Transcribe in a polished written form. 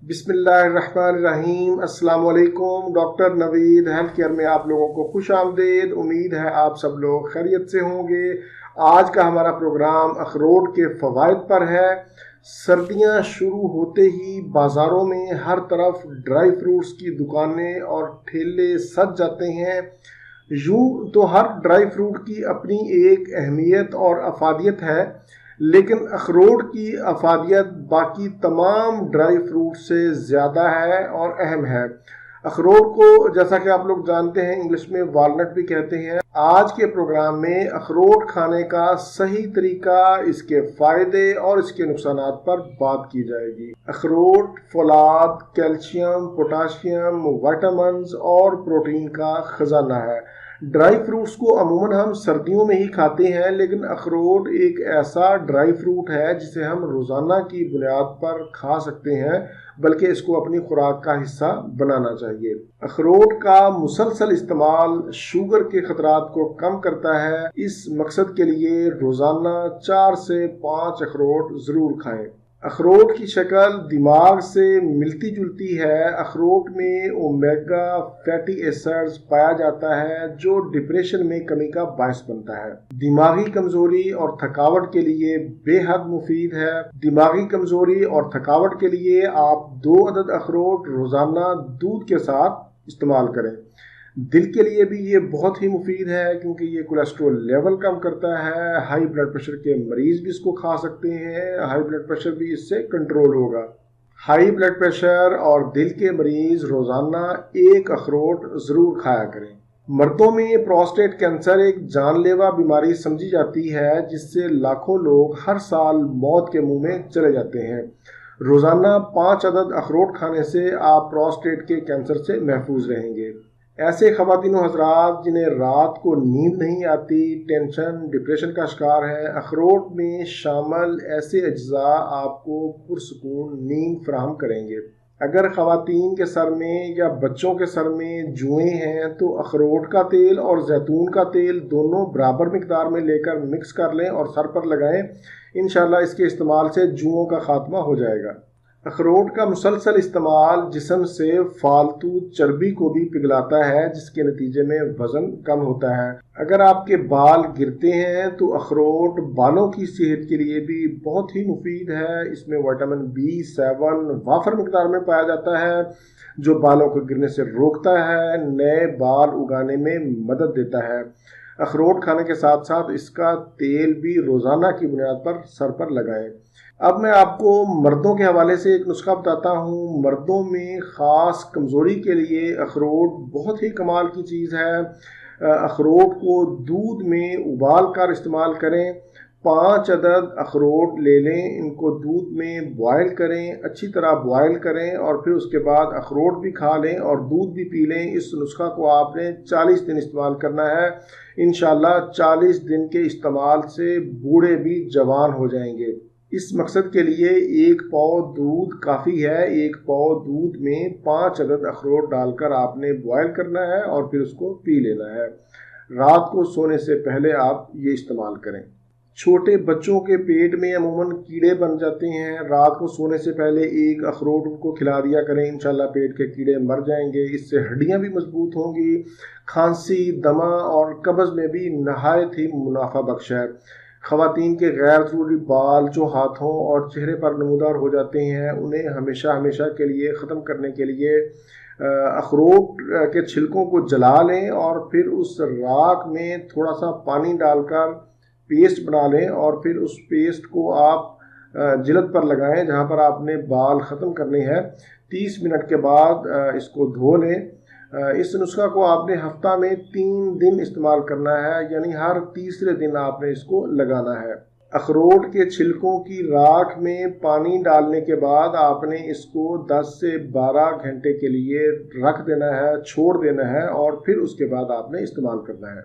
بسم اللہ الرحمن الرحیم۔ السلام علیکم۔ ڈاکٹر نوید ہیلتھ کیئر میں آپ لوگوں کو خوش آمدید۔ امید ہے آپ سب لوگ خیریت سے ہوں گے۔ آج کا ہمارا پروگرام اخروٹ کے فوائد پر ہے۔ سردیاں شروع ہوتے ہی بازاروں میں ہر طرف ڈرائی فروٹس کی دکانیں اور ٹھیلے سج جاتے ہیں۔ یوں تو ہر ڈرائی فروٹ کی اپنی ایک اہمیت اور افادیت ہے، لیکن اخروٹ کی افادیت باقی تمام ڈرائی فروٹ سے زیادہ ہے اور اہم ہے۔ اخروٹ کو جیسا کہ آپ لوگ جانتے ہیں انگلش میں والنٹ بھی کہتے ہیں۔ آج کے پروگرام میں اخروٹ کھانے کا صحیح طریقہ، اس کے فائدے اور اس کے نقصانات پر بات کی جائے گی۔ اخروٹ فولاد، کیلشیم، پوٹاشیم، وائٹامنز اور پروٹین کا خزانہ ہے۔ ڈرائی فروٹس کو عموماً ہم سردیوں میں ہی کھاتے ہیں، لیکن اخروٹ ایک ایسا ڈرائی فروٹ ہے جسے ہم روزانہ کی بنیاد پر کھا سکتے ہیں، بلکہ اس کو اپنی خوراک کا حصہ بنانا چاہیے۔ اخروٹ کا مسلسل استعمال شوگر کے خطرات کو کم کرتا ہے۔ اس مقصد کے لیے روزانہ 4 سے 5 اخروٹ ضرور کھائیں۔ اخروٹ کی شکل دماغ سے ملتی جلتی ہے۔ اخروٹ میں اومیگا فیٹی ایسڈز پایا جاتا ہے جو ڈپریشن میں کمی کا باعث بنتا ہے۔ دماغی کمزوری اور تھکاوٹ کے لیے بے حد مفید ہے۔ دماغی کمزوری اور تھکاوٹ کے لیے آپ 2 عدد اخروٹ روزانہ دودھ کے ساتھ استعمال کریں۔ دل کے لیے بھی یہ بہت ہی مفید ہے کیونکہ یہ کولیسٹرول لیول کم کرتا ہے۔ ہائی بلڈ پریشر کے مریض بھی اس کو کھا سکتے ہیں، ہائی بلڈ پریشر بھی اس سے کنٹرول ہوگا۔ ہائی بلڈ پریشر اور دل کے مریض روزانہ 1 اخروٹ ضرور کھایا کریں۔ مردوں میں پروسٹیٹ کینسر ایک جان لیوا بیماری سمجھی جاتی ہے جس سے لاکھوں لوگ ہر سال موت کے منہ میں چلے جاتے ہیں۔ روزانہ 5 عدد اخروٹ کھانے سے آپ پروسٹیٹ کے کینسر سے محفوظ رہیں گے۔ ایسے خواتین و حضرات جنہیں رات کو نیند نہیں آتی، ٹینشن، ڈپریشن کا شکار ہے، اخروٹ میں شامل ایسے اجزاء آپ کو پرسکون نیند فراہم کریں گے۔ اگر خواتین کے سر میں یا بچوں کے سر میں جوئیں ہیں تو اخروٹ کا تیل اور زیتون کا تیل دونوں برابر مقدار میں لے کر مکس کر لیں اور سر پر لگائیں۔ انشاءاللہ اس کے استعمال سے جوؤں کا خاتمہ ہو جائے گا۔ اخروٹ کا مسلسل استعمال جسم سے فالتو چربی کو بھی پگھلاتا ہے جس کے نتیجے میں وزن کم ہوتا ہے۔ اگر آپ کے بال گرتے ہیں تو اخروٹ بالوں کی صحت کے لیے بھی بہت ہی مفید ہے۔ اس میں وٹامن B7 وافر مقدار میں پایا جاتا ہے جو بالوں کو گرنے سے روکتا ہے، نئے بال اگانے میں مدد دیتا ہے۔ اخروٹ کھانے کے ساتھ ساتھ اس کا تیل بھی روزانہ کی بنیاد پر سر پر لگائیں۔ اب میں آپ کو مردوں کے حوالے سے ایک نسخہ بتاتا ہوں۔ مردوں میں خاص کمزوری کے لیے اخروٹ بہت ہی کمال کی چیز ہے۔ اخروٹ کو دودھ میں ابال کر استعمال کریں۔ 5 عدد اخروٹ لے لیں، ان کو دودھ میں بوائل کریں، اچھی طرح بوائل کریں اور پھر اس کے بعد اخروٹ بھی کھا لیں اور دودھ بھی پی لیں۔ اس نسخہ کو آپ نے 40 دن استعمال کرنا ہے۔ انشاءاللہ 40 دن کے استعمال سے بوڑھے بھی جوان ہو جائیں گے۔ اس مقصد کے لیے 1 پاؤ دودھ کافی ہے۔ 1 پاؤ دودھ میں 5 عدد اخروٹ ڈال کر آپ نے بوائل کرنا ہے اور پھر اس کو پی لینا ہے۔ رات کو سونے سے پہلے آپ یہ استعمال کریں۔ چھوٹے بچوں کے پیٹ میں عموماً کیڑے بن جاتے ہیں۔ رات کو سونے سے پہلے 1 اخروٹ ان کو کھلا دیا کریں، انشاءاللہ پیٹ کے کیڑے مر جائیں گے۔ اس سے ہڈیاں بھی مضبوط ہوں گی۔ کھانسی، دمہ اور قبض میں بھی نہایت ہی منافع بخش ہے۔ خواتین کے غیر ضروری بال جو ہاتھوں اور چہرے پر نمودار ہو جاتے ہیں انہیں ہمیشہ کے لیے ختم کرنے کے لیے اخروٹ کے چھلکوں کو جلا لیں اور پھر اس راکھ میں تھوڑا سا پانی ڈال کر پیسٹ بنا لیں اور پھر اس پیسٹ کو آپ جلد پر لگائیں جہاں پر آپ نے بال ختم کرنے ہیں۔ 30 منٹ کے بعد اس کو دھو لیں۔ اس نسخہ کو آپ نے ہفتہ میں 3 دن استعمال کرنا ہے، یعنی ہر تیسرے دن آپ نے اس کو لگانا ہے۔ اخروٹ کے چھلکوں کی راکھ میں پانی ڈالنے کے بعد آپ نے اس کو 10 سے 12 گھنٹے کے لیے رکھ دینا ہے، چھوڑ دینا ہے اور پھر اس کے بعد آپ نے استعمال کرنا ہے۔